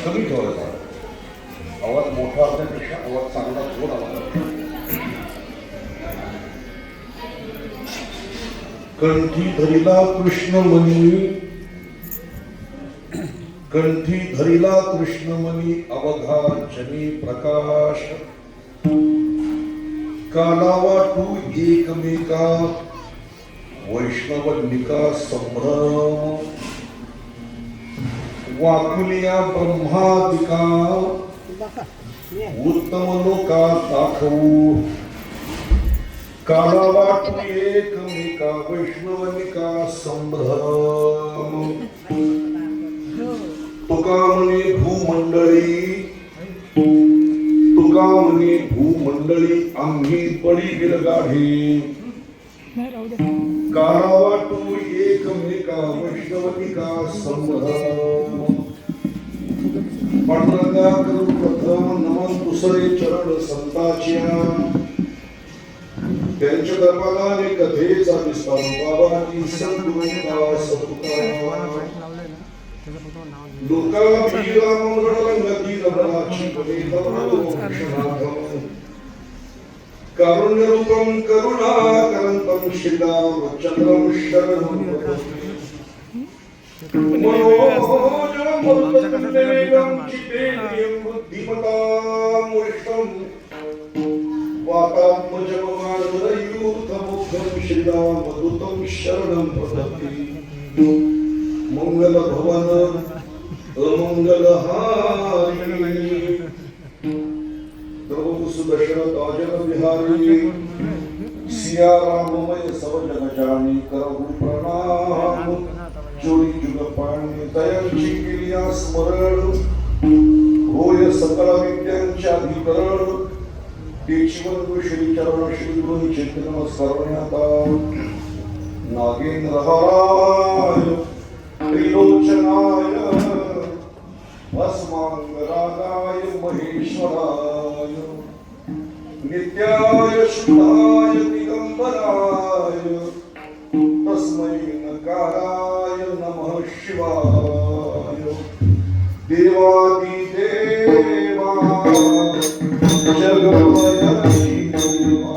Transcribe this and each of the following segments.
कमी ठेवायचा आवाज मोठा असण्यापेक्षा आवाज चांगला जोर आला. कंठी धरिला कृष्णमणी, कंठी धरिला कृष्णमणी अवघा जनी प्रकाश. कालावाटू एकमेका वैष्णवनिका संभ्रम. वाकुलिया ब्रह्मादिका उत्तम लोका दाखवू. कालावाटू एकमेका वैष्णवनिका संभ्रम. तुका म्हणे भूमंडळी, तुका म्हणे भूमंडळी आम्ही पडी गिरगाढे. कालावाटू एकमेका वैष्णवनिका संभ्रम. पांडुरंगा करू प्रथम नमन दुसरे चरण संताच्या. त्यांच्या दरबाराने कथेचा विस्तार बाबाची सद्गुरूंचा सत्कार. लोका भीला मंगळंगती रमणाची कारुण्यरूपं करुणाकरंतं श्रीरामचंद्रं शरणं मनोजवमरुतवेगं चित्तेन्द्रियं बुद्धिमतां वरिष्ठं वातात्मजपमानदयूथमुखं श्रीरामदूतं शरणं प्रपद्ये. मंगल भवन अमंगलहारी द्रौपदी सुदर्शन ताजन बिहारी. सिया राममय सब जन जानी करहु प्रणाम. जोडी जुग पाणी तयांची केलिया स्मरण. होय सकल विद्यांच्या अधिकरण. देशिवंतु श्री चरण श्री गुरु चैतन्य नमस्कार. नागेंद्र हराय त्रिलोचनाय भस्मांगरागाय महेश्वराय. नित्याय शुद्धाय दिगंबराय तस्मै नकाराय नमः शिवाय. देवादि देवा जगमय शिवा.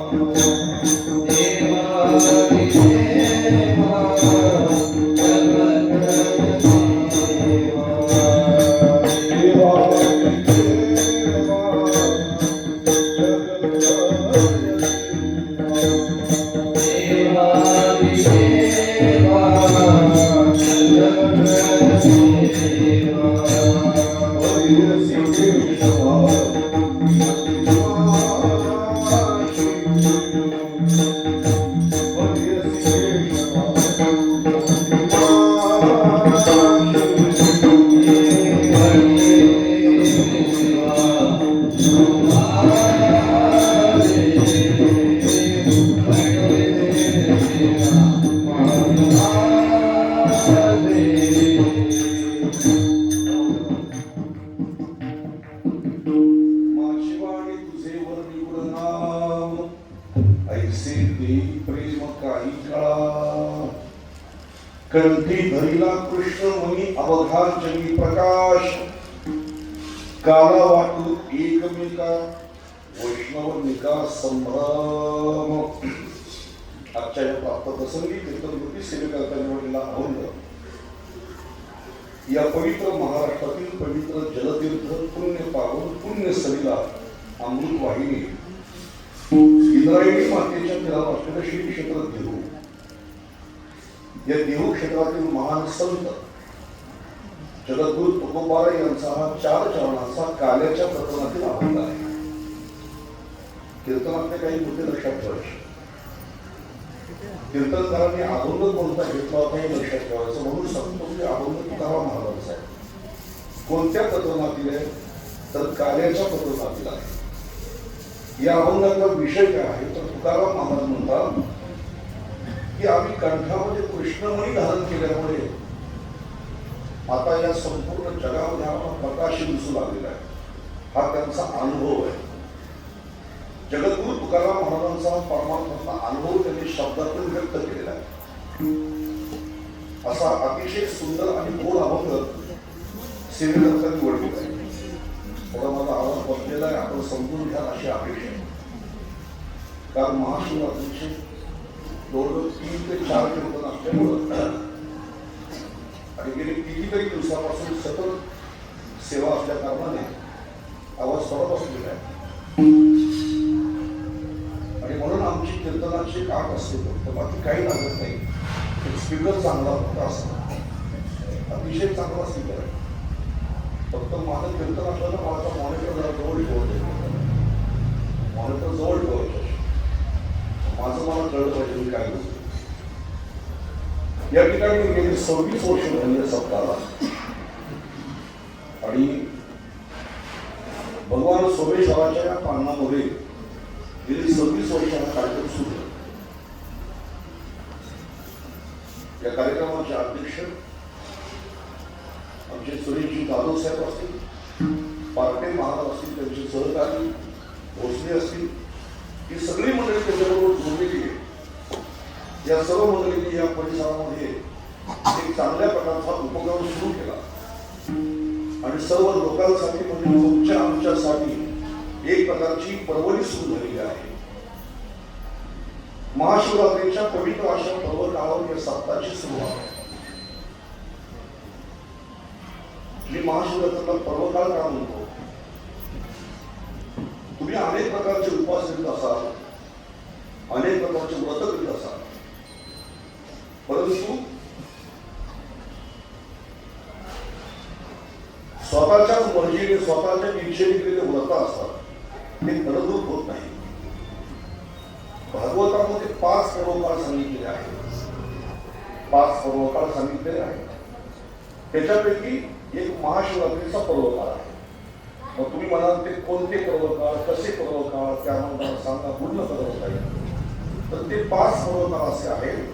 कंठी धरिला कृष्णमणी अवघा जनी प्रकाश. काला वाटू एकमेका वैष्णवनिका संभ्रम. आजच्या या प्राप्त प्रसंगी कीर्तनकृती सेवेकरता निवडलेला अभंग या पवित्र महाराष्ट्रातील पवित्र जलतीर्थ पुण्य पावन पुण्य सलीला अमृत वाहिनी इंद्रायणी मातेच्या तीरावर असलेलं श्री क्षेत्र देहू या देहू क्षेत्रातील महान संत जगद्गुरु तुकोबाराय यांचा हा 4 चरणांचा काल्याच्या प्रकरणातील अभंग आहे. कीर्तनातले काही मुद्दे लक्षात ठेवायचे. कीर्तनकारांनी अभंग कोणता घेतला होता हे लक्षात ठेवायचं. म्हणून सांगतो की अभंग तुकाराम महाराजांचा आहे. कोणत्या प्रकरणातील आहे तर काल्याच्या प्रकरणातील आहे. या अभंगाचा विषय काय आहे तर तुकाराम महाराज म्हणतात की आम्ही कंठामध्ये कृष्णमणी धारण केल्यामुळे आता या संपूर्ण जगामध्ये आम्हाला प्रकाश दिसू लागलेला आहे. हा त्यांचा अनुभव आहे. जगद्गुरु तुकाराम महाराजांचा परमार्थाचा अनुभव त्यांनी शब्दातून व्यक्त केलेला आहे. असा अतिशय सुंदर आणि गोड अभंग सेवेकरता निवडलेला आहे. थोडा माझा आवाज बसलेला आहे, आपण समजून घ्या अशी अपेक्षा आहे. कारण महाशिवरात्रीचे जवळजवळ 3 ते 4 कीर्तन असल्यामुळं आणि गेली कितीतरी दिवसापासून सतत सेवा असल्या कारणाने आवाज थोडा बसलेला आहे. आणि म्हणून आमची कीर्तनाची काट असते तर बाकी काही लागत नाही. स्पीकर चांगला होता असतो, अतिशय चांगला स्पीकर आहे. फक्त माझं कीर्तन असल्यानं माझा मॉनिटर जरा जवळ ठेवत मॉनिटर जवळ ठेवायचं. माझं मला कळलं पाहिजे मी काय बोलतो. या ठिकाणी गेली 26 वर्ष झाली सप्ताहाला आणि भगवान सोमेश्वराच्या या पालनामध्ये गेली 26 वर्ष हा कार्यक्रम सुरू आहे. या कार्यक्रमाचे अध्यक्ष आमचे सुरेशजी जाधव साहेब असतील, पार्टे महाराज असतील, त्यांचे सहकारी भोसले असतील, ही सगळी मंडळी त्याच्याबरोबर जोडलेली आहे. या सर्व मंडळींनी या परिसरामध्ये एक चांगल्या प्रकारचा उपक्रम सुरू केला आणि सर्व लोकांसाठी म्हणजे तुमच्या आमच्यासाठी एक प्रकारची पर्वणी सुरू झालेली आहे. महाशिवरात्रीच्या पवित्र अशा पर्व काळावर या सप्ताहाची सुरुवात आहे. मी महाशिवरात्रीला पर्वकाळ का म्हणतो? तुम्ही अनेक प्रकारचे उपवास करीत असाल, अनेक प्रकारचे व्रत करीत असाल, परंतु स्वतःच्याच मर्जीने स्वतःच्या इच्छेने केलेले व्रत असतात हे फलद्रूप होत नाही. भागवतामध्ये 5 पर्वकाळ सांगितलेले आहेत. 5 पर्वकाळ सांगितलेले आहेत. त्याच्यापैकी एक महाशिवरात्रीचा पर्वकाळ आहे. मग तुम्ही म्हणाल ते कोणते पर्वकाळ, कसे पर्वकाळ, त्यानंतर सांगा पूर्ण करत आहे तर ते 5 पर्वकाळ असे आहेत.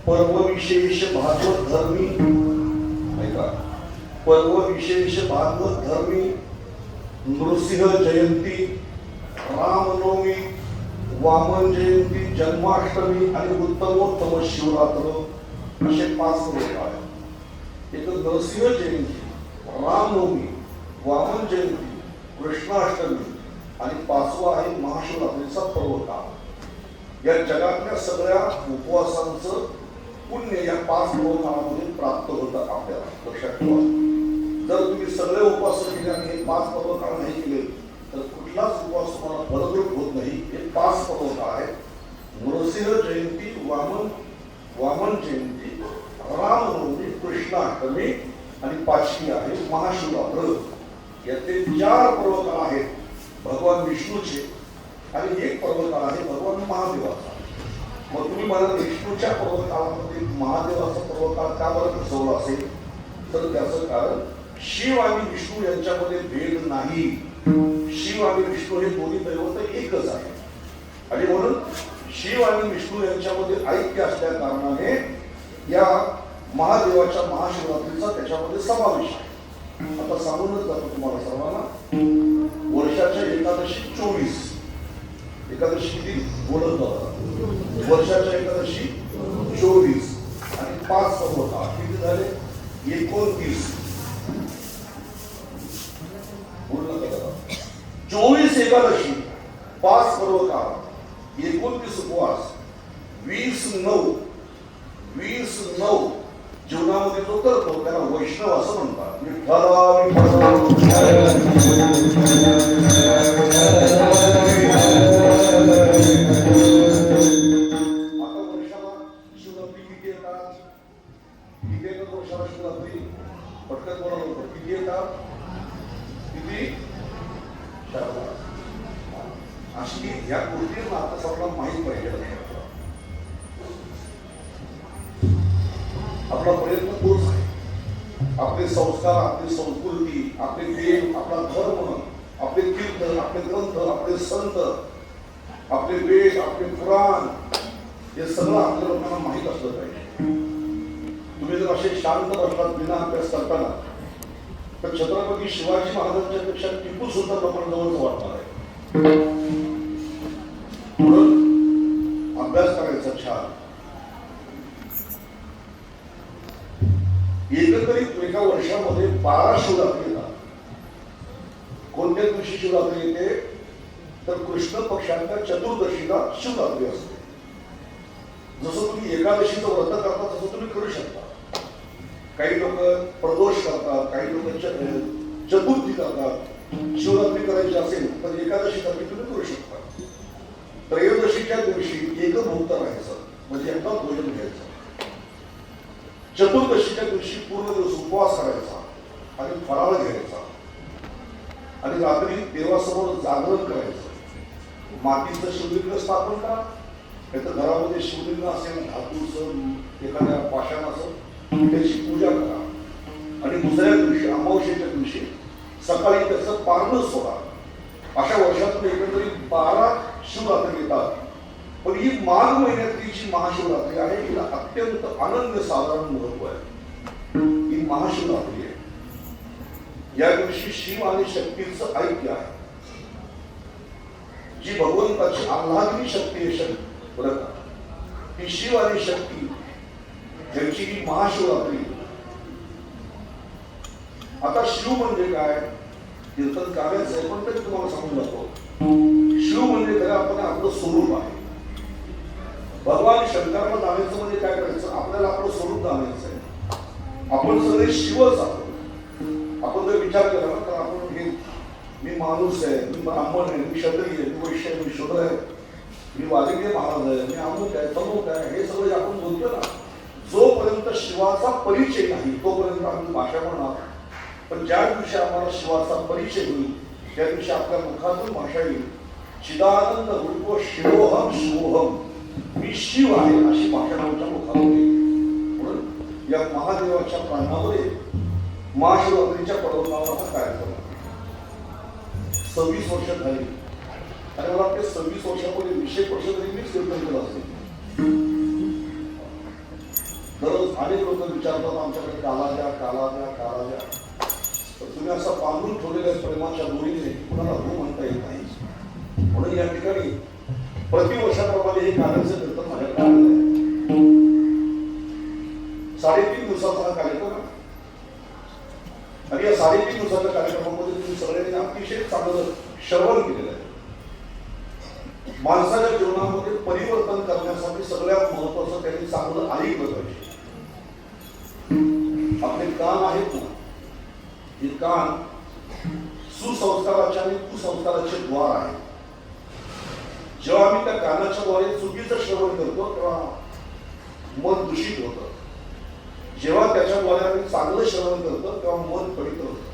पर्व विशेष भागवत धर्मी, ऐका, पर्व विशेष भागवत धर्मी, नृसिंह जयंती, रामनवमी, वामन जयंती, जन्माष्टमी आणि उत्तमोत्तम शिवरात्र असे 5 पर्वकाळ आहेत. एक नृसिंह जयंती, रामनवमी, वामन जयंती, कृष्णाष्टमी आणि 5वा आहे महाशिवरात्रीचा पर्वकाळ. या जगातल्या सगळ्या उपवासांचं पुण्य या 5 पर्वकाळामध्ये प्राप्त होतं आपल्याला. लक्षात ठेवा, जर तुम्ही सगळे उपवास केले आणि हे 5 पर्वकाळ नाही केले तर कुठलाच उपवास तुम्हाला फलद्रूप होत नाही. हे 5 पर्वकाळ आहेत. नृसिंह जयंती, वामन जयंती, रामनवमी, कृष्णाष्टमी आणि 5वी आहे महाशिवरात्र. याचे 4 पर्वकाळ आहेत भगवान विष्णूचे आणि 1 पर्वकाळ आहे भगवान महादेवाचा. मग तुम्ही मला विष्णूच्या पर्वकाळामध्ये महादेवाचा पर्वकाळ का बरं बसवला असेल तर त्याचं कारण शिव आणि विष्णू यांच्यामध्ये भेद नाही. शिव आणि विष्णू हे दोन्ही दैवत एकच आहे आणि म्हणून शिव आणि विष्णू यांच्यामध्ये ऐक्य असल्या कारणाने या महादेवाच्या महाशिवरात्रीचा त्याच्यामध्ये समावेश आहे. आता सांगूनच जातो तुम्हाला सर्वांना. वर्षाच्या एकादशी 24, एकादशी किती बोलत होता, वर्षाच्या एकादशी 24 आणि 5 पर्वकाळ किती झाले 29. 30 एकादशी, 5 पर्वकाळ, 29 उपवास, 20/9 जीवनामध्ये जो करतो त्याला वैष्णव असं म्हणतात. विठ्ठला आता वर्षाला शिवरात्री किती येतात? किती येतात वर्षाला शिवरात्री? पटकन बोला लवकर. किती येतात? किती? 4. अशी या गोष्टींना आता सर्वांना माहीत पाहिजे. आपला प्रयत्न तोच आहे. आपले संस्कार, आपली संस्कृती, आपले देव, आपला धर्म, आपले कीर्तन, आपले ग्रंथ, आपले संत, आपले वेद, आपले पुराण, हे सगळं आपल्या लोकांना माहीत असलं पाहिजे. तुम्ही जर असे शांत बसलात बिना अभ्यास करताना तर छत्रपती शिवाजी महाराजांच्या पेक्षा टिपू सुद्धा लोकांना जवळच वाटणार आहे. म्हणून अभ्यास करायचा छान. एकंदरीत एका वर्षामध्ये 12 शिवरात्री येतात. कोणत्या दिवशी शिवरात्री येते तर कृष्ण पक्षाच्या चतुर्दशीला शिवरात्री असते. जसं तुम्ही एकादशीचं व्रत करता तसं तुम्ही करू शकता. काही लोक प्रदोष करतात, काही लोक चतुर्थी करतात. शिवरात्री करायची असेल तर एकादशी तुम्ही करू शकता. त्रयोदशीच्या दिवशी एकभुक्त राहायचं, म्हणजे एकदा भोजन घ्यायचं. चतुर्दशीच्या दिवशी पूर्ण दिवस उपवास करायचा आणि फराळ घ्यायचा आणि रात्री देवासमोर जागरण करायचं. मातीचं शिवलिंग स्थापन करा, नाही तर घरामध्ये शिवलिंग असेल धातूचं, एखाद्या पाषाणाचं, त्याची पूजा करा आणि दुसऱ्या दिवशी अमावस्येच्या दिवशी सकाळी त्याचं पारणं सोडा. अशा वर्षातून एकंदरीत 12 शिवरात्री येतात. पण ही माघ महिन्यातली जी महाशिवरात्री आहे हिला अत्यंत अनन्यसाधारण महत्व आहे. ही महाशिवरात्री आहे. या दिवशी शिव आणि शक्तीचं ऐक्य आहे. जी भगवंताची आल्हादनी शक्ती आहे बरं का, ही शिव आणि शक्ती त्यांची ही महाशिवरात्री. आता शिव म्हणजे काय? कीर्तन कार्याचं आहे, पण तरी तुम्हाला सांगून जातो. शिव म्हणजे खरं आपण आपलं स्वरूप आहे. भगवान शंकराला जाणायचं म्हणजे काय करायचं? आपल्याला आपलं स्वरूप जाणायचं आहे. आपण सगळे शिवच आहोत. आपण जर विचार केला ना तर आपण हे मी माणूस आहे, मी ब्राह्मण आहे, मी क्षत्रिय आहे, मी वैश्य आहे, मी शूद्र आहे, मी वाजपेयी महाराज आहे, मी अमुक आहे, तमुक आहे, हे सगळं आपण बोलतो ना. जोपर्यंत शिवाचा परिचय नाही तोपर्यंत आम्ही भाषा म्हणणार. पण ज्या दिवशी आम्हाला शिवाचा परिचय होईल त्या दिवशी आपल्या मुखातून भाषा येईल. चिदानंद रूप शिवोहम शिवोहम, मी शिव आहे अशी भाषा आमच्या मुखातून येईल. म्हणून या महादेवाच्या प्राणामध्ये महाशिवरात्रीच्या पर्वतावर हा कार्यक्रम 26 वर्ष झाली. आणि मला वाटते 26 वर्षापूर्वी 20 वर्ष तरी मीच कीर्तन केलं असेल. दररोज अनेक लोक विचारतात आमच्याकडे काला द्या, काला द्या, काला द्या. तर तुम्ही असं बांधून ठेवलेल्या प्रेमाच्या दोरीने कुणाला हो म्हणता येत नाही. म्हणून या ठिकाणी प्रतिवर्षाप्रमाणे हे कार्याचं कीर्तन माझ्याकडे आलेलं आहे. 3.5 दिवसाचा हा कार्यक्रम आहे. आणि या 3.5 दिवसाच्या कार्यक्रमामध्ये तुम्ही सगळ्यांनी अतिशय चांगलं श्रवण केलेलं आहे. माणसाच्या जीवनामध्ये परिवर्तन करण्यासाठी सगळ्यात महत्वाचं त्यांनी चांगलं ऐकलं पाहिजे. आपले कान आहेत ना, हे कान सुसंस्काराचे आणि कुसंस्काराचे द्वार आहे. जेव्हा आम्ही त्या कानाच्या द्वारे चुकीचं श्रवण करतो तेव्हा मन दूषित होतं. जेव्हा त्याच्याद्वारे आम्ही चांगलं श्रवण करतो तेव्हा मन पवित्र होतं.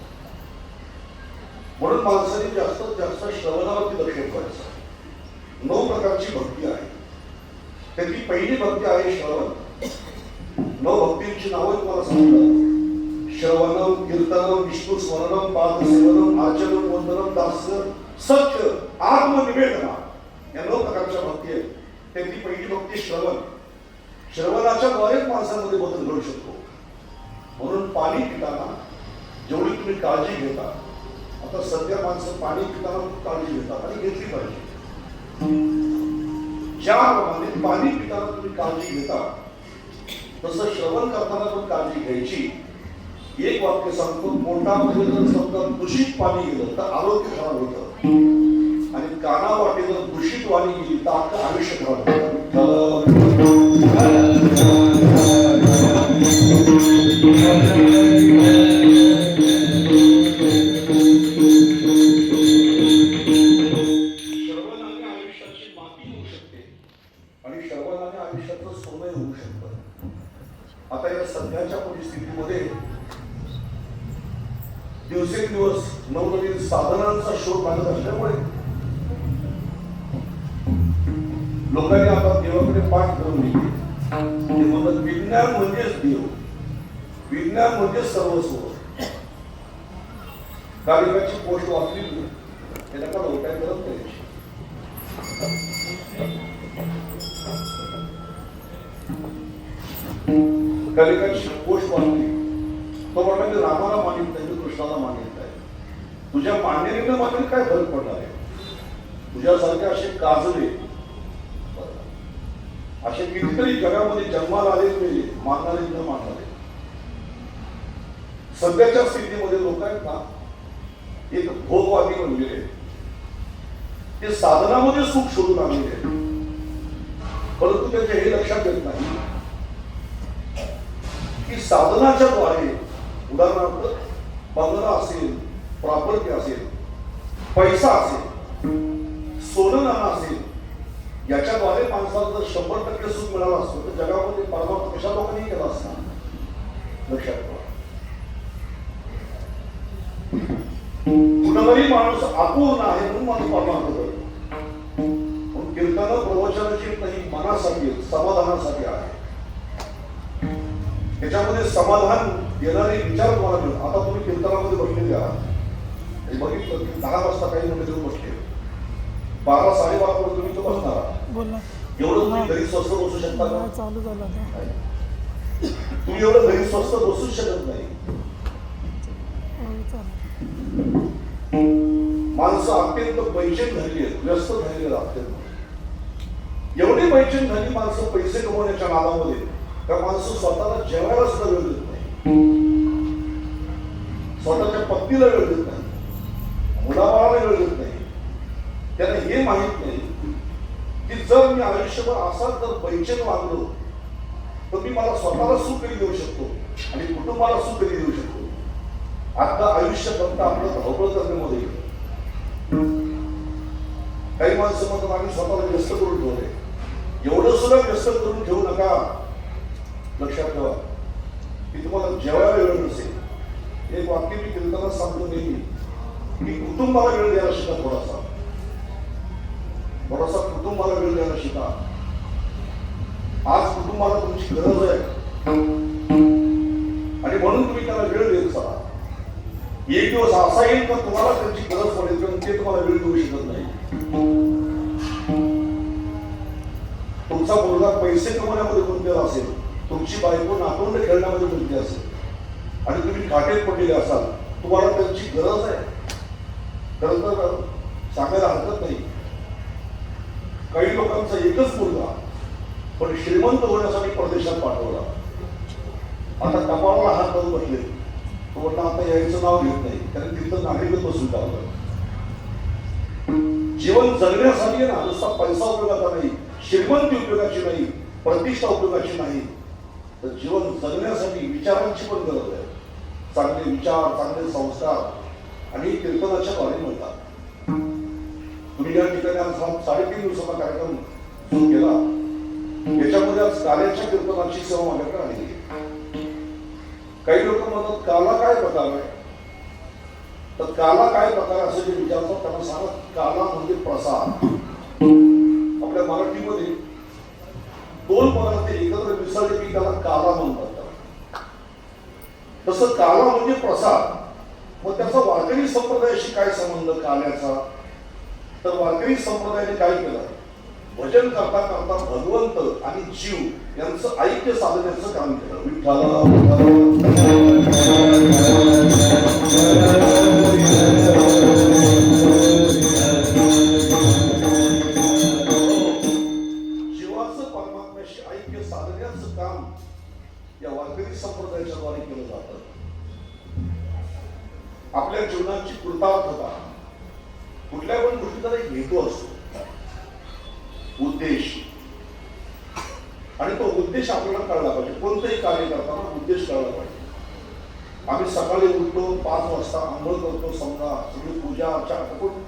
म्हणून माणसाने जास्तीत जास्त श्रवणावरती लक्ष ठेवायचं. 9 प्रकारची भक्ती आहे. त्यातली पहिली भक्ती आहे श्रवण. 9 भक्तींची नावं तुम्हाला सांगितलं. श्रवणम, कीर्तनम, विष्णू स्मरणम, पादसेवनम, आचरणम, वंदनम, दास्यम, सत्य, आत्मनिवेदना, या 9 प्रकारच्या भक्ती आहेत. त्यातली पहिली भक्ती श्रवण. श्रवणाच्या द्वारेच माणसामध्ये बदल घडू शकतो. म्हणून पाणी पिताना जेवढी तुम्ही काळजी घेता, आता सध्या माणसं पाणी पिताना खूप काळजी घेतात आणि घेतली पाहिजे. ज्याप्रमाणे पाणी पिताना तुम्ही काळजी घेता तसं श्रवण करताना पण काळजी घ्यायची. एक वाक्य सांगतो, पोटामध्ये जर समजा दूषित पाणी गेलं तर आरोग्य खराब होतं. शोध लागत असल्यामुळे लोकांनी आता देवाकडे पाठ फिरवली. ते म्हणतात विज्ञान म्हणजेच देव, विज्ञान म्हणजे सर्वस्व. कालिकाची पोस्ट वाचली त्याला का लोकाय करत नाही. कालिकाची पोस्ट वाचली तो म्हणला की रामाला मानित नाही, कृष्णाला मानित नाही. तुझ्या मान्यतेनं मात्र काय फरक पडणार आहे? तुझ्यासारखे असे काजले असे कितीतरी जगामध्ये जन्माला आलेच नाही, मानणारे न मानणारे. सध्याच्या स्थितीमध्ये लोक आहेत ना, एक भोगवादी बनलेले, ते साधनामध्ये सुख शोधून आणलेले, परंतु त्यांच्या हे लक्षात येत नाही की साधनाच्या द्वारे, उदाहरणार्थ बंगला असेल, प्रॉपर्टी असेल, पैसा असेल, सोनं नाणं असेल, याच्याद्वारे माणसाला जर 100% सुख मिळालं असतं तर जगामध्ये परमार्थ कशा लोकांनी केला असता? लक्षात ठेवा. कुठलाही माणूस अपूर्ण आहे म्हणून माणूस परमार्थ करतो. कीर्तन प्रवचनाची नाही, मनासाठी, समाधानासाठी आहे. त्याच्यामध्ये समाधान देणारे विचार तुम्हाला मिळतात. आता तुम्ही कीर्तनामध्ये बसलेले आहात, बघितलं की 10 वाजता काही मुलं येऊन बसले, 12 साडेबारा पर्यंत तुम्ही तो बसणार आहात. एवढं तुम्ही घरी स्वस्त बसू शकता का? चालू झालं तुम्ही एवढं घरी स्वस्त बसू शकत नाही. माणसं अत्यंत बैचेन झाली आहेत, व्यस्त झालेली आहेत अत्यंत. एवढी बैचेन झाली माणसं पैसे कमवण्याच्या नादामध्ये का माणसं स्वतःला जेवायला सुद्धा वेळ देत नाही, स्वतःच्या पत्नीला वेळ देत नाही, मुलाबाळाला वेळ देत नाही. त्यांना हे माहित नाही की जर मी आयुष्यभर असाच जर बैचेन वागलो तर मी मला स्वतःला सुख कधी देऊ शकतो आणि कुटुंबाला सुख कधी देऊ शकतो. आता आयुष्य फक्त आपलं धावपळ करण्यामध्ये. काही माणसं म्हणतात आम्ही स्वतःला व्यस्त करून ठेवले. एवढं सुद्धा व्यस्त करून ठेवू नका. लक्षात ठेवा की तुम्हाला जेवायला वेळ नसेल. एक वाक्य मी कीर्तनात सांगतो नेहमी की कुटुंबाला वेळ द्यायला शिका. थोडासा कुटुंबाला वेळ द्यायला शिका. आज कुटुंबाला तुमची गरज आहे आणि म्हणून तुम्ही त्याला वेळ देत चला. एक दिवस असा येईल तर तुम्हाला त्यांची गरज पडेल किंवा ते तुम्हाला वेळ देऊ शकत नाही. तुमचा मुलगा पैसे कमवण्यामध्ये गुंतलेला असेल, तुमची बायको नातवंड खेळण्यामध्ये गुंतली असेल आणि तुम्ही काटेत पडलेले असाल, तुम्हाला त्यांची गरज आहे. खरं तर सांगायला हरकत नाही, काही लोकांचा एकच मुलगा पण श्रीमंत होण्यासाठी परदेशात पाठवला. आता कपाळाला हात लावून बसले. तो म्हटला आता यायचं नाव घेत नाही, कारण तिथं नागरिकत्व स्वीकारलं. जीवन जगण्यासाठी ना नुसता पैसा उपयोगाचा नाही, श्रीमंती उपयोगाची नाही, प्रतिष्ठा उपयोगाची नाही, तर जीवन जगण्यासाठी विचारांची पण गरज आहे. चांगले विचार, चांगले संस्कार आणि कीर्तनाच्या द्वारे मिळतात. तुम्ही या ठिकाणी आज 3.5 दिवसाचा कार्यक्रम सुरू केला. याच्यामध्ये आज काल्याच्या कीर्तनाची सेवा माझ्याकडे आली. काही लोक म्हणतात काला काय प्रकार आहे, तर काला काय प्रकार असे जे विचारतात त्यांना सांगा काला म्हणजे प्रसाद. आपल्या मराठीमध्ये 2 पदार्थ एकत्र मिसळले की त्याला काला म्हणतात. तसं काला म्हणजे प्रसाद. मग त्याचा वारकरी संप्रदायाशी काय संबंध काल्याचा? तर वारकरी संप्रदायाने काय केलं, भजन करता करता भगवंत आणि जीव यांचं ऐक्य साधण्याचं काम केलं. जीवाचं परमात्म्याशी ऐक्य साधण्याचं काम या वारकरी संप्रदायाच्या द्वारे केलं जातं. आपल्या जीवनाची कृतार्थता, कुठल्या पण गोष्टीचा एक हेतू असतो, उद्देश, आणि तो उद्देश आपल्याला कळला पाहिजे. कोणतंही कार्य करताना उद्देश कळला पाहिजे. आम्ही सकाळी उठतो 5 वाजता, आंघोळ करतो, समजा सगळी पूजा अर्चा करून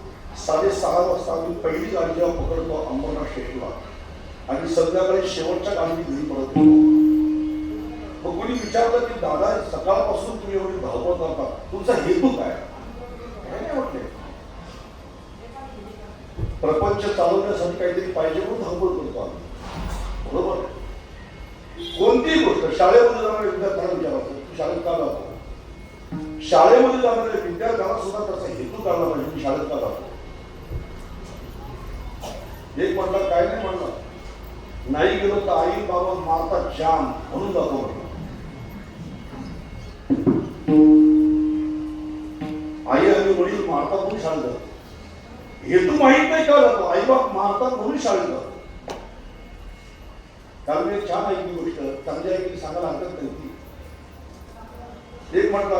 6:30 वाजता आम्ही पहिली गाडी जेव्हा पकडतो अंबरनाथ स्टेशनला आणि संध्याकाळी शेवटच्या गाडीने घरी परत येतो. मग कोणी विचारलं की दादा सकाळपासून तुम्ही एवढी धावपळ करता, तुमचा हेतू काय? नाही म्हटले, प्रपंच चालवण्यासाठी काहीतरी पाहिजे म्हणून धावपळ करतो आम्ही, बरोबर. कोणतीही गोष्ट शाळेमध्ये जाणाऱ्या विद्यार्थ्यांना विचारायचं, तू शाळेत का जातो? शाळेमध्ये जाणाऱ्या विद्यार्थ्यांना सुद्धा त्याचा हेतू काढला पाहिजे, मी शाळेत का जातो. एक म्हटलं काय नाही म्हणलं, नाही गेलो तर आई बाबा मारतात जाम म्हणून जातो म्हटलं. आई आणि वडील मारतात म्हणून शाळेत जातो. हेतू माहित नाही का जातो, आई बाप मारतात म्हणून शाळेत जातो. कारण एक छान ऐकली गोष्ट, चांगली ऐकली, सांगायला हरकत नाही. एक म्हटलं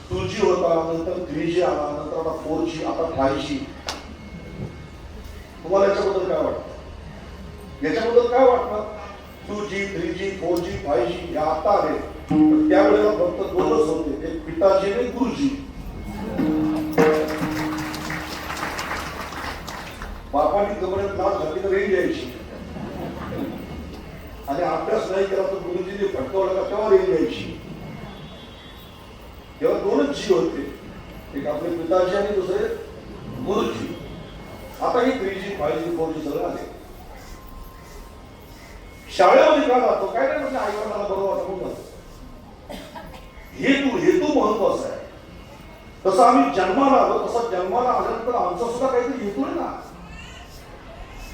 2G होता, नंतर 3G आला, नंतर आता 4G, आता 5G. तुम्हाला याच्याबद्दल काय वाटतं? याच्याबद्दल काय वाटतं? 2G, 3G, 4G, 5G या आता आले, पण त्यावेळेला फक्त दोनच होते, एक पिताजी आणि गुरुजी. बापाने कमरेत लाच घातली तर रेंज यायची, आणि अभ्यास नाही केला तर गुरुजीने फटकावला का तेव्हा रेंज यायची. तेव्हा दोनच जी होते, एक आपले पिताजी आणि दुसरे गुरुजी. आता ही 3G, 5G, 4G सगळं आले. शाळेमध्ये का जातो? काय नाही म्हणजे आई वडिलांना बरोबर वाटून जातो. हेतू महत्वाचा आहे. तसं आम्ही जन्माला आलो, तसं जन्माला आल्यानंतर आमचा सुद्धा काहीतरी हेतू आहे ना.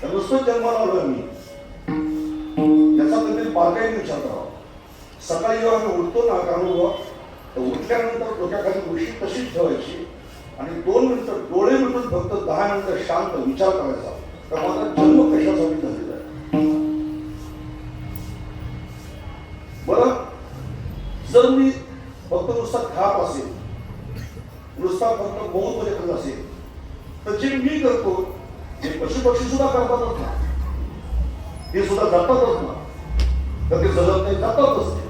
नुसतं जन्माला आलो आम्ही, त्याचा काहीतरी बारकाईने विचार करावा. सकाळी जेव्हा आम्ही उठतो ना काढू, तर उठल्यानंतर डोक्याखाली गोष्टी तशीच ठेवायची आणि 2 मिनिटं डोळे मिटून फक्त 10 मिनिटं शांत विचार करायचा, तर माझा जन्म कशासाठी झालेला आहे. बरं, जर मी फक्त नुसता खात असेल, नुसता फक्त मौन मध्ये करत असेल, तर जे मी करतो ते पशुपक्षी सुद्धा करतातच ना, ते सुद्धा जातातच ना. तर ते जगत नाही, जातातच ते.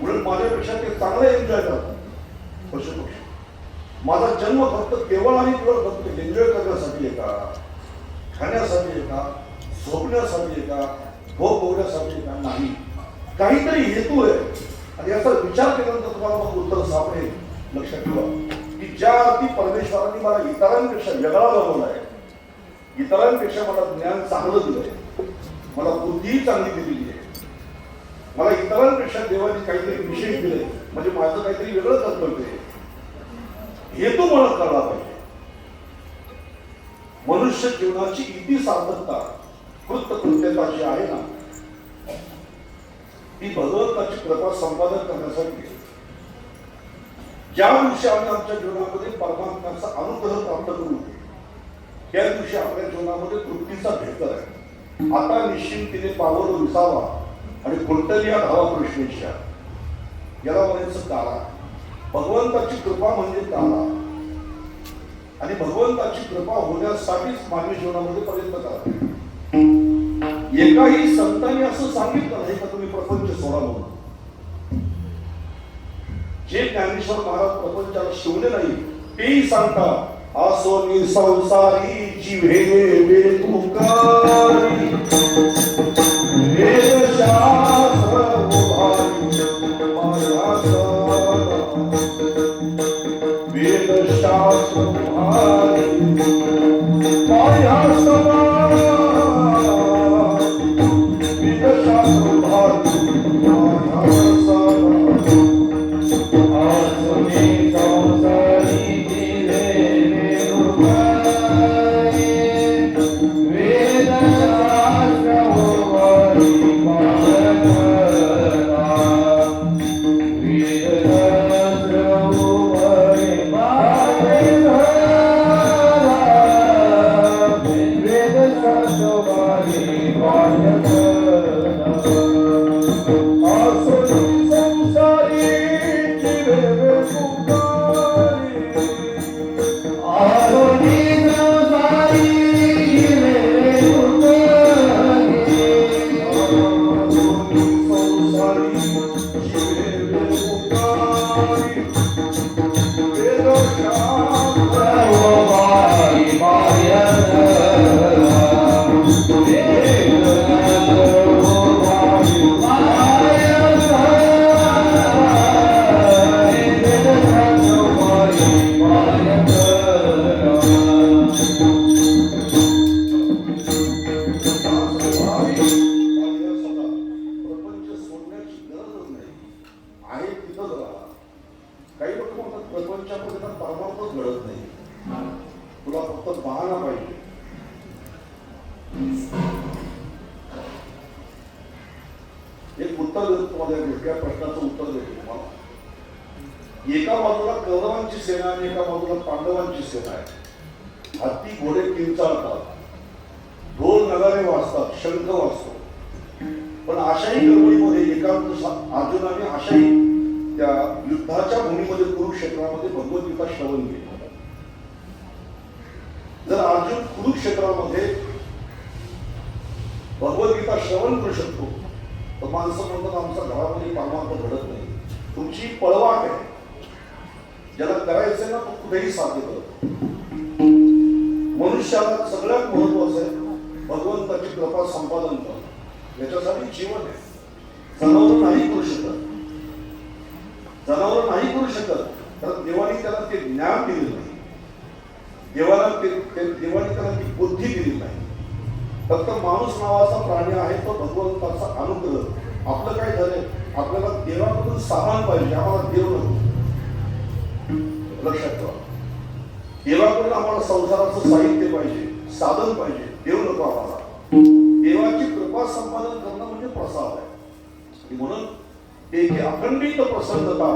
म्हणून माझ्यापेक्षा ते चांगलं एन्जॉय करतात पशुपक्षी. माझा जन्म फक्त केवळ आणि केवळ फक्त एन्जॉय करण्यासाठी आहे का, खाण्यासाठी आहे का, झोपण्यासाठी आहे का, भोग भोगण्यासाठी आहे का? नाही, काहीतरी हेतू आहे. आणि याचा विचार केल्यानंतर तुम्हाला मग उत्तर सापडेल. लक्षात ठेवा की ज्या अर्थी परमेश्वरांनी मला इतरांपेक्षा वेगळा बनवला आहे, इतरांपेक्षा मला ज्ञान चांगलं दिलंय, मला बुद्धीही चांगली दिलेली आहे, मला इतरांपेक्षा देवाने काहीतरी विशेष दिलंय, म्हणजे माझं काहीतरी वेगळं कर्तव्य आहे. हेतू मला कळला पाहिजे. मनुष्य जीवनाची इति सार्थकता कृत्यता जी आहे ना, ती भगवंताची कृपा संपादन करण्यासाठी. ज्या दिवशी आम्ही आमच्या जीवनामध्ये परमात्म्याचा अनुग्रह प्राप्त करू, त्या दिवशी आपल्या जीवनामध्ये तृप्तीचा भेकर आहे. आता निश्चिंतीने पावलो विसावा आणि कुंटलिया धावा कृष्णेच्या. याला म्हणायचं काळा. भगवंताची कृपा म्हणजे काळा, आणि भगवंताची कृपा होण्यासाठीच मानवी जीवनामध्ये प्रयत्न करा. एकाही संतांनी असं सांगितलं नाही का तुम्ही प्रपंच सोडा म्हणून. जे ज्ञानेश्वर महाराज प्रपंचाला शिवले नाही तेही सांगतात, आसोनी संसारी जिव्हे बेतुकारी, वेदशास्त्र उभारी मायासना, वेदशास्त्र उभारी मायासना, वेदशास्त्र उभारी मायासना. Vedas तुला फक्त बहाणा पाहिजे. एक उत्तर देतो तुम्हाला, या प्रश्नाचं उत्तर देतो तुम्हाला. एका बाजूला कौरवांची सेना आणि एका बाजूला पांडवांची सेना आहे. हत्ती घोडे किंचाळतात, ढोल नगारे वाजतात, शंख वाजतो. पण अशाही गडबडीमध्ये एका अर्जुनाने अशाही त्या युद्धाच्या भूमीमध्ये कुरुक्षेत्रामध्ये भगवद्गीता श्रवण केली. जर अर्जुन कुरुक्षेत्रामध्ये भगवद्गीता श्रवण करू शकतो तर माणसं म्हणतात आमच्या घरामध्ये परमार्थ घडत नाही. तुमची पळवाट आहे, ज्याला करायचंय ना तो कुठेही साध्य करतो. मनुष्याला सगळ्यात महत्वाचं आहे भगवंताची कृपा संपादन करणं. याच्यासाठी जीवन आहे. जनावर नाही करू शकत, जनावर नाही करू शकत, कारण देवाने त्याला ते ज्ञान दिले नाही, देवाने त्याला ती बुद्धी दिली नाही. फक्त माणूस नावाचा प्राणी आहे तो भगवंताचा अनुग्रह. आपलं काय झालंय, आपल्याला देवाकडून सामान पाहिजे, आम्हाला देव नको. लक्षात ठेवा, देवाकडून आम्हाला संसाराचं साहित्य पाहिजे, साधन पाहिजे, देव नको आम्हाला. देवाची कृपा संपादन करणं म्हणजे प्रसाद आहे. म्हणून ते अखंडित प्रसन्नता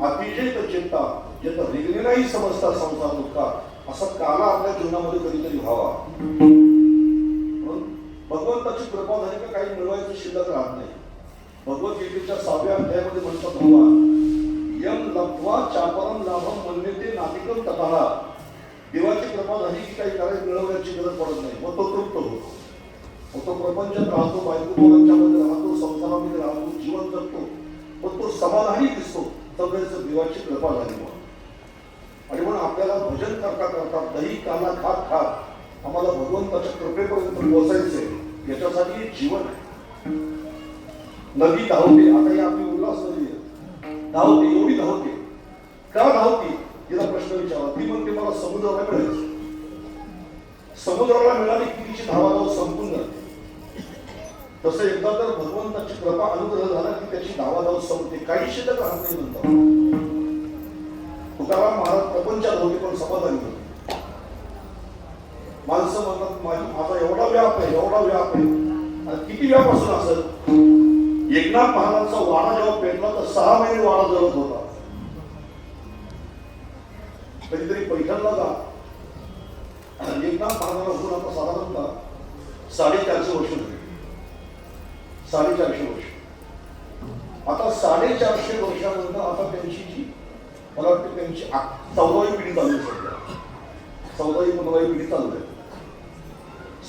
अतिशय चिंता जे तर रिगणे नाही समजता संसार दुःखा, असा काला आपल्या जीवनामध्ये कधीतरी व्हावा. म्हणून भगवंताची कृपा झाली का काही मिळवायचं शिल्लक राहत नाही. भगवद्गीतेच्या 6व्या अध्यायामध्ये म्हणतात भगवान, यम लब्ध्वा चापरम लाभम मन्यते नातिकम ततः. देवाची कृपा झाली की काही करायला मिळवण्याची गरज पडत नाही, मग तो तृप्त होतो. मग तो प्रपंचात राहतो, बायको पोरांच्यामध्ये राहतो, संसारामध्ये राहतो, जीवन जगतो, पण तो समाधानी दिसतो. सगळ्याचं देवाची कृपा झाली म्हणून. आणि म्हणून आपल्याला भजन करता करता दही काला खात खात आम्हाला भगवंताच्या कृपेपर्यंत पोहोचायचंय. याच्यासाठी एक जीवन आहे. नदी धावते, आता ही आपली उल्हास नदी आहे, धावते, एवढी धावते. का धावते तिला प्रश्न विचारला. ती म्हणते मला समुद्राला मिळायचं. समुद्राला मिळाली की तिची धावाधाव संपून जाते. तसं एकदा तर भगवंताची कृपा अनुग्रह झाला की त्याची धावाधाव संपते, काही शिल्लक राहत नाही म्हणतात. तुकाराम महाराज प्रपंचात होते पण समाधानी होते. माणसं म्हणतात माझा एवढा व्याप आहे, एवढा व्याप आहे. आणि किती व्याप असून असेल. एकनाथ महाराजांचा वाडा जेव्हा पेटला तर 6 महिने वाडा जळत होता. कधीतरी पैठणला जा, एकनाथ महाराजांना होऊन आता साधारणतः 450 वर्ष झाली. 450 वर्ष. आता 450 वर्षानंतर आता त्यांची जी मला वाटतं त्यांची 14वी पिढी चालू आहे. 14वी 15वी पिढी चालू आहे.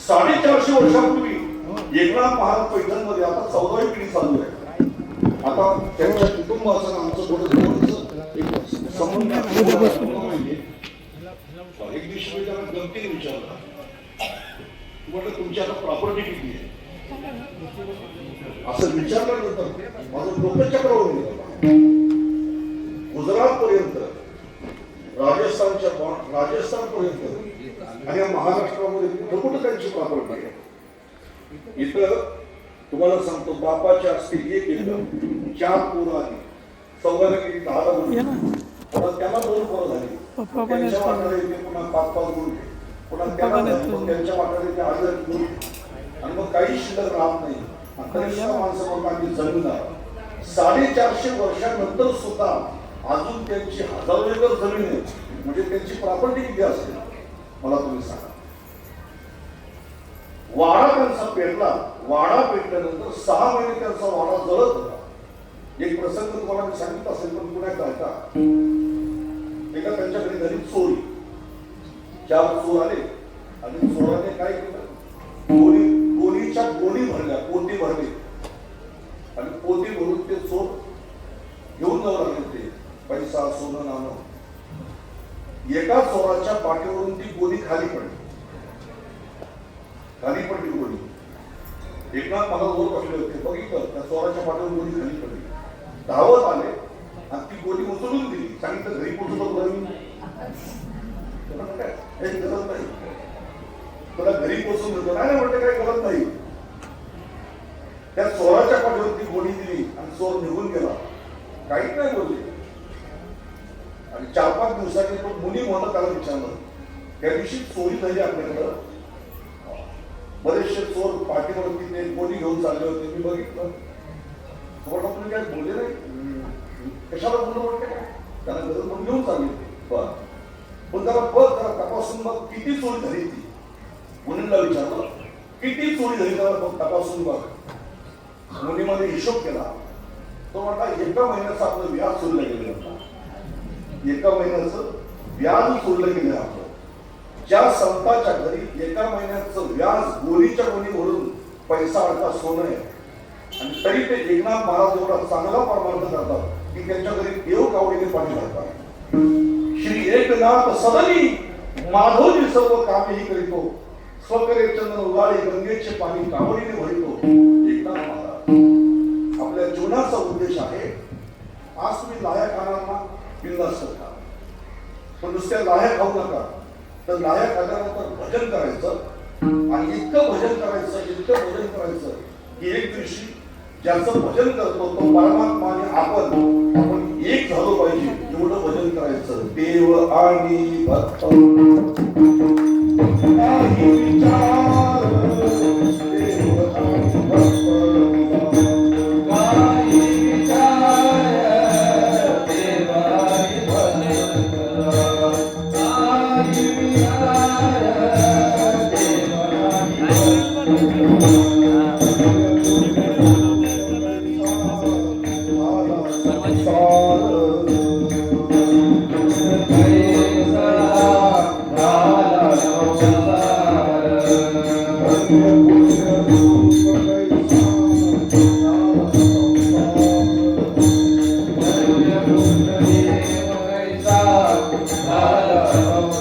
450 वर्षापूर्वी एकनाथ महाराज पैठणमध्ये, आता 14वी पिढी चालू आहे. आता त्यांच्या कुटुंबाचं आमचं थोडं संबंध एक दिवशी मी त्याला गमतीने विचारलं, म्हटलं तुमची आता प्रॉपर्टी किती आहे. असं विचारल्यानंतर माझं डोकं चक्रावून गेलं. गुजरात पर्यंत, राजस्थान पर्यंत आणि महाराष्ट्रामध्ये कुठं त्यांची प्रॉपर्टी आहे. इथं तुम्हाला सांगतो, बापाच्या असतील एक एकर, 4 पोरं आली, 14 गेली, 10 मुली, त्यांना 2 पोरं झाली. त्यांच्या वाट्याला येते पुन्हा 5-5 गुंठे, पुन्हा त्यांच्या वाट्याला येते 1000 गुंठे, आणि मग काही शिल्लक राहत नाही. माणसं लोकांनी जमीन 450 वर्षानंतर सुद्धा अजून त्यांची 1000 एकर जमीन आहे. म्हणजे त्यांची प्रॉपर्टी किती असेल मला तुम्ही सांगा. वाडा त्यांचा पेटला. वाडा पेटल्यानंतर 6 महिने त्यांचा वाडा जळत होता. एक प्रसंग तुम्हाला मी सांगितलं असेल पण पुण्यात ऐका. एका त्यांच्या घरी झाली चोरी. 4 चोर आले आणि चोराने काय केलं, गोणीच्या गोणी भरल्या, पोती भरली आणि पोती भरून ते चोर घेऊन जाऊ लागले. ते पैसा, सोनं, नाणं. एका चोराच्या पाठीवरून ती गोणी खाली पडली. गोणी. एकनाथ मला वर बसले होते, बघितलं त्या चोराच्या पाठीवर गोणी खाली पडली. धावत आले आणि ती गोणी उचलून दिली. सांगितलं घरी पोचतो काही गरज नाही, तुला घरी पोचून देतो. नाही म्हणते काही गरज नाही. त्या चोराच्या पाठीवर ती गोणी दिली आणि चोर निघून गेला. काहीच नाही बोलले. आणि 4-5 दिवसांनी तो मुनी म्हणून त्याला विचारलं, त्या दिवशी चोरी झाली आपल्याकडं. बरेचसे चोर पाठीवरती ते कोणी घेऊन चालले होते, मी बघितलं. तुम्हाला तुम्ही काय बोलले नाही, कशाला बोलणं म्हणते काय, त्यांना गरज म्हणून घेऊन चालले होते. पण जरा बघ, जरा तपासून बघ किती चोरी झाली. ती मुलींना विचारलं किती चोरी झाली, जरा बघ तपासून बघ. मुलीमध्ये हिशोब केला. तो म्हटला एका महिन्याचं आपलं व्याज चोरीला गेलं होतं. एका महिन्याचं व्याज चोरीला गेलं आपलं. ज्या संतांच्या घरी एका महिन्याचं व्याज गोलीच्या गोली भरून पैसा अडका सोनं आहे, आणि तरी ते एकनाथ महाराज एवढा चांगला परमार्थ करतात की त्यांच्या घरी देव कावडीने पाणी घालतात. श्री एकनाथ सदनी माधवजी सर्व कामेही करीतो, स्वकरे चंद्र उगाळे गंगेचे पाणी कावडीने भरितो. एकनाथ महाराज आपल्या जीवनाचा उद्देश आहे. आज तुम्ही लाह्या खाणार ना, बिंदास्त खा, पण नुसत्या लाह्या खाऊ नका. तर लाह्या खाल्ल्यानंतर भजन करायचं, आणि इतकं भजन करायचं की एक दिवशी ज्याचं भजन करतो तो परमात्मा आणि आपण एक झालो पाहिजे, एवढं भजन करायचं. देव आणि भक्त काही विचार, देव आणि भक्त काही विचार, देव आणि भक्त काही विचार, देव आणि भक्त